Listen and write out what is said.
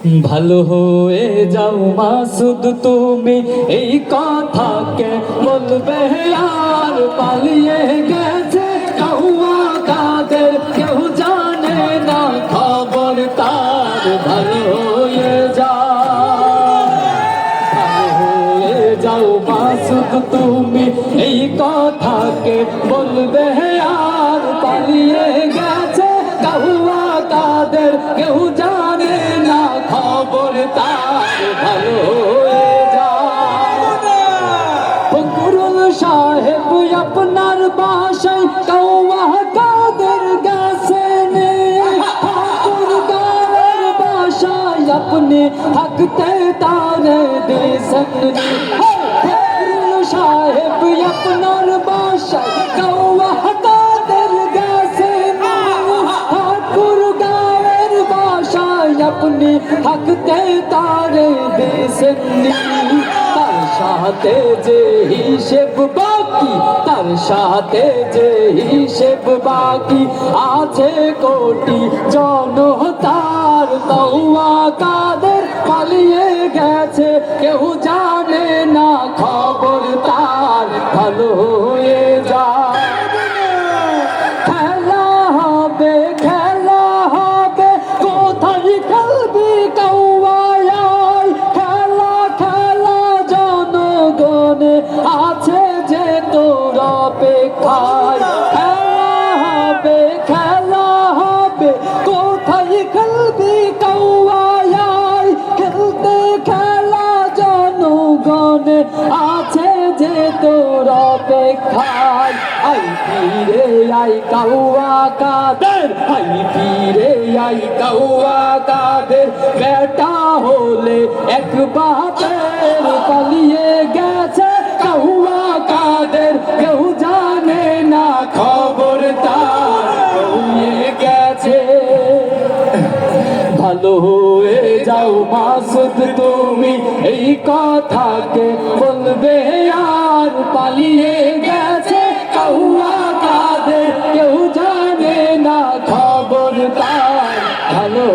ভালো হয়ে যাও মাসুদ তুমি, এই কথাকে বলবে আর পালিয়ে গেছে কাউয়া কাদের, কেউ জানে না খবর তার। ভালো হয়ে যাও, ভালো হয়ে যাও মাসুদ তুমি, এই কথাকে বলবে আর পালিয়ে গেছে কাউয়া কাদের, কেউ জানে না খবর তার। ভালো হয়ে যাও ফকরুল সাহেব আপনার বাসায় কাউয়া কাদের গেছে নে, ঠাকুর গাঁয়ের বাসায় আপনি থাকতে তারে দিয়েছেন। ফকরুল সাহেব আপনার বাসায় কাউয়া কাদের গেছে নে, ঠাকুর গাঁয়ের বাসায় আপনি থাকতে তারে দিয়েছেন। তার সাথে যে হিসেব বাকি, তার সাথে যে হিসেব বাকি আছে কোটি জনতার। কাউয়া কাদের পালিয়ে গেছে, কেউ জানে না খবর তার। ভালো হয়ে যায় খেলা হবে, খেলা হবে, কোথায় খেলবি কাউয়ায়, খেলা খেলা জনগণে আছে যে তোর অপেক্ষায়। খেলা হবে, খেলা হবে, কোথায় খেলবি কাউয়ায়, খেলতে খেলা জনগণে আছে যে তোর অপেক্ষায়। আই ফিরে আই কাউয়া কাদের, আই ফিরে আই কাউয়া কাদের, বেটা হলে এক বাপের পালিয়ে গেছে কাউয়া কাদের, কেউ জানে না খবর তার। পালিয়ে গেছে। ভালো হয়ে যাও মাসুদ তুমি, এই কথাকে বলবে আর পালিয়ে গেছে কাউয়া কাদের, কেউ জানে না খবর তার। ভালো